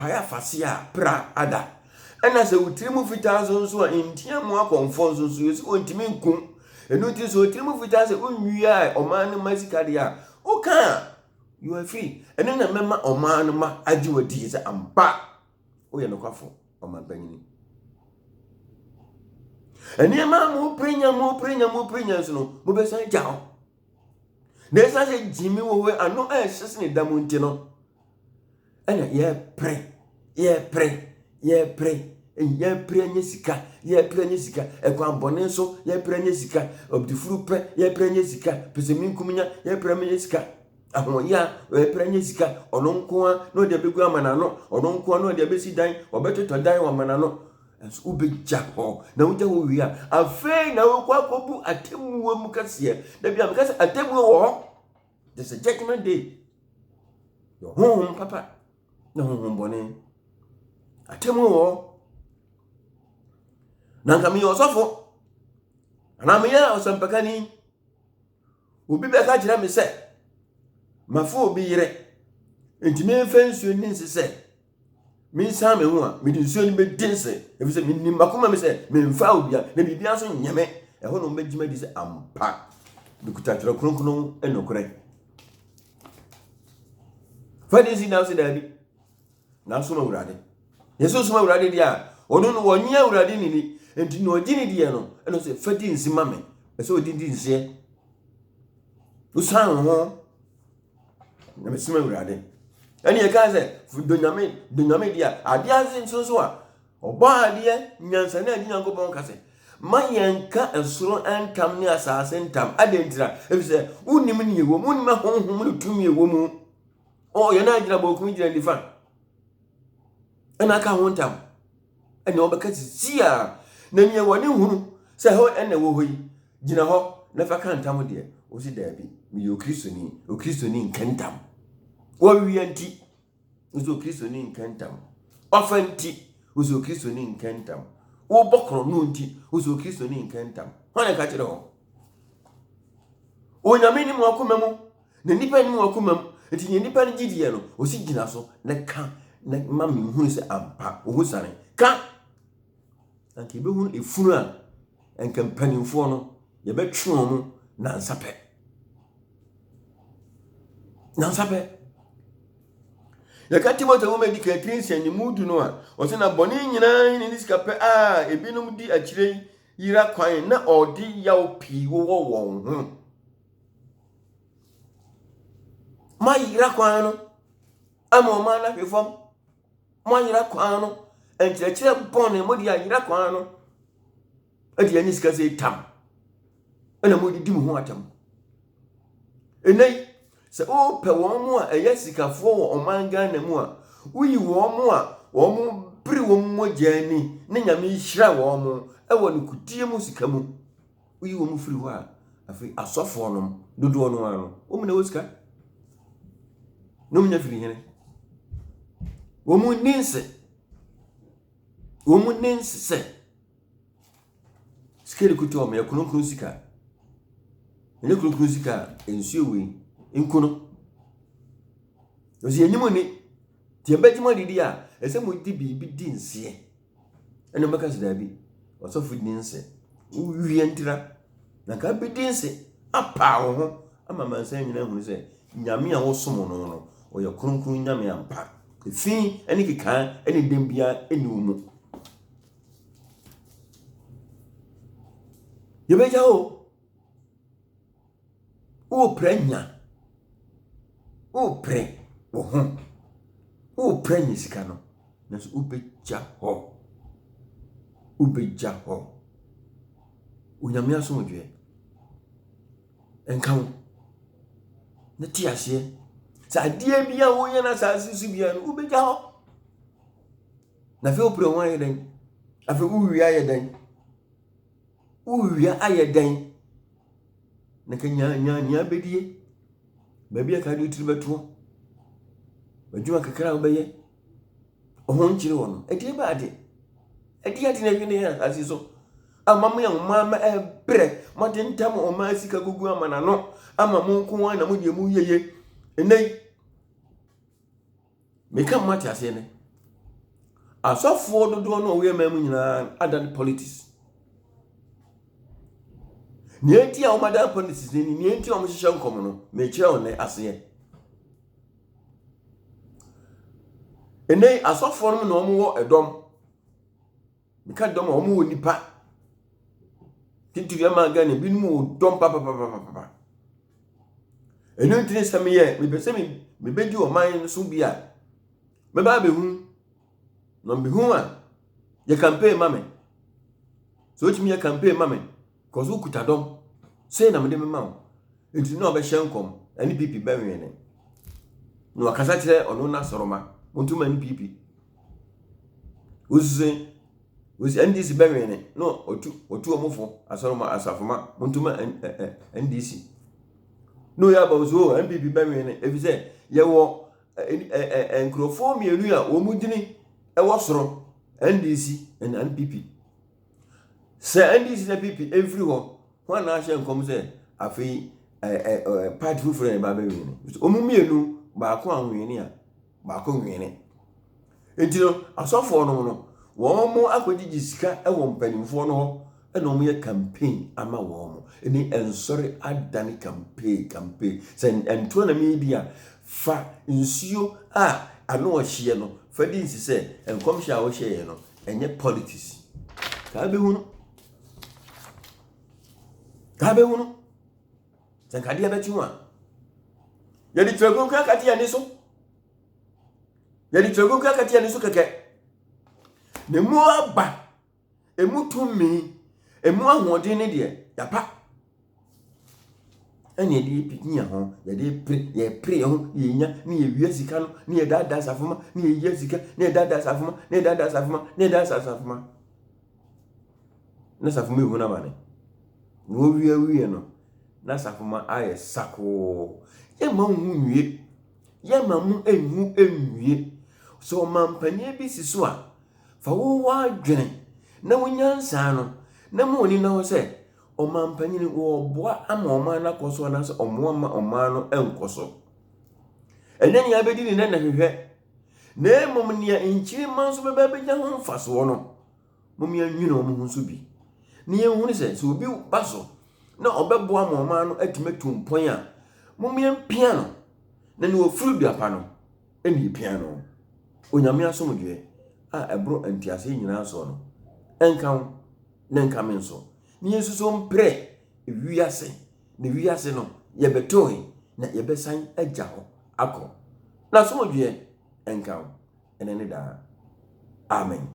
paya fasia pra ada ena se utirimu fita so intia mu akonfo so yesi ontimi nkum enu ti so utirimu fita se onwia oman no masika dia oka you are free ene na mema oman no ma agi wadi se ampa oye no kwafo oman banyini ene ma mu prenya so no mo be san jaw na esa se jimi wo we ano ehye ne damunti no ena ye pre nyesika ekwambone so ye pre nyesika obdifuru pre ye pre nyesika peseminkumnya ye pre nyesika ahoya ye pre nyesika ononkoa no de begu amana no ononkoa no de besi dan obetoto dan amana no enso ubeja ho na uja wo wi a afei na wo kwa kobu atemu wo mu kase da bia mekase atemu wo this a judgment day yo papa no bone atemu wo nanga mi osofo ana mi ya osampakani obi be ka kira mi se mafo obi yire enti me fensuo ni nsese mi sa me ho a mi dinsuo ni be dinse ebi se mi ni makoma mi se mi mfa obia na bibia so nyeme eho no mbegima di se ampa bikuta tro kronkron enokore fadi si na so dabi na so ma urade yeso so ma urade dia onu no wonya urade ni enti no ogini die no eno se fadi nsima me so odindi nsie usan ho na mesima urade eni e ka se donyame dia ade aze nso a oba ade nyansa na adi Nyankopon ka se mayenka esoro entam ne asase ntam adentira ebi se unim ne yewo unim honhom ne tumi yewo mu o ye na agira bokum gira ndifa ena ka ho ntam eni obeka sia na nye woni hunu se ho ena wo hoyi gina ho na fa kan ntam de o si dabi mi yo kristoni nkantam wo wianti uzo kristoni nkantam ofanti uzo kristoni nkantam wo bokro no nti uzo kristoni nkantam hone ka kire ho onyame ni mu akoma mu na nipa ni mu akoma mu enti nipa ni gidie no o si gina so na ka na mami hunu se ampa o husane ka anke be hunu efunu a enka mpanimfo no ye betwe mu na nsape yakati mota wo medika trinsi ani mudu no a o se na boni nyina ni sikape ebinom di akire yira kwan na odi yaw pi wo won ho ma yira kwan no amo ma na fefom ma yira kwan no enchire bone mo di yira kwan no adi ani sika se tam ana mo di mu ho atam enai se o pe won mu a eyasikafo wo omanga na mu a uyi won mu a won mu bri won mogani ne nyame hira won mu e won kudie mu sika mu uyi won mu firi ho a afi asofo no dodo no ano o mu na wosika no mu nya firi hene wo mu ninse se skeli kuto me yakunun sika ene kunun sika ensuo wi inkuno ozi enyimo ni ti embejimo didi a ese mo di bibi di nsie ene maka sida bi osofu di nse uwie ntira na ka bi di nse apa wo ho ama mansa nyina hunu se nyame a wo som no o ye kronkron nyame ampa efi ene kika ene dembia ene umu yebeja o prenya o pre wo ho o prenya sika no na so ubeja ho unyame aso modwe enka wo na ti ase sa die bia wo ye na sa sisu bia no ubeja ho na fe o pre won ayeden afi uwi ayeden na kanya bedie baby aka do tribeto badwuma kakra obeye ohon kire wono edi ba ade edi ade na hwene ya asiso amama ya mama ebre modentam o ma sika gugu amana no ama mu nko na mu de mu yeye enai meka mati ase ne asɔfoɔ dodoɔ no ɔwɔ ma mu nyinaa adan politics ne enti a ɔmadan politics ne ne enti a ɔmhyehyɛ nkɔm no mekyerɛ wo ne aseɛ ene asɔfoɔ no na ɔmwɔ ɛdɔm meka dɔm a ɔmwɔ nipa titiri ama Ghana binom wɔ dɔm papa eno ntini sɛ meyɛ mebɛsɛ mebɛdi ɔman so bi a mɛba bɛhu no mbehu a yɛ campaign ma me so otimi yɛ campaign ma me cause ukuta dɔm sei na mede me ma wo enti na ɔbɛhyɛ nkɔm ani pipi bɛwene no akasa kyerɛ ɔno na soroma montuma ani pipi ozi NDC bɛwene no otu omofo asoroma asafoma montuma NDC no ya ba so MPP bɛwene efisɛ yɛwɔ nkrofo mienu a omudini ɛwɔ soro NDC and NPP sɛ NDC na PP every ho na ahyɛ nkɔm sɛ afei party fufure ba bɛwene omumienu baako anwene a baako nwene entino asɔfo no wɔn mo akɔgye sika ɛwɔ mpanimfo no ho ɛna wɔn yɛ campaign ama wɔn mo ɛni ensɔre adane campaign sɛ ɛnto na media fa nsuo a ano ɔhye no fa di nsi sɛ nkɔmhyɛ a wɔhyɛ yɛ no ɛnyɛ politics ka bɛhu no sɛ kadeɛ bɛkyi ho a yɛde twerɛgon kra kateɛ ne so kɛkɛ ne mu aba emu tumi emu ahoɔden ne deɛ yapa ɛne yɛde pikinya ho yɛde pre ho yɛnya ne yɛwia sika no ne yɛdada asafoma ne yɛyia sika ne yɛdada asafoma na safoma ehu na mane wo wia no na safoma ayɛ sako yɛma hu nwie yɛma mu enwie so mampanye bi si so a fa wo wadwene na wonyansa no na mo ni na ho sɛ ɔmampanyini wo boa ama ɔman na kɔso na sɛ ɔmoa ma ɔman no ɛnkɔso ɛnɛ ni abedi ni na hwehwɛ na emom ne nkyiri man so bɛba bɛgya ho mfaso no mom ya nwene ɔmo ho so bi ne yɛhu ne sɛ obi ba so na ɔbɛboa ma ɔman no atuma tumpɔn a mom ya pia no na ne ofuru duapa no ɛne pia no onyame asomdwe a ɛbro antiase nyina so no ɛnka ne nka me nso ne yesu so mpre wiase no yɛbɛtoi na yɛbɛsan agya hɔ akɔ na asomdwe ɛnka ɛne ne daa amen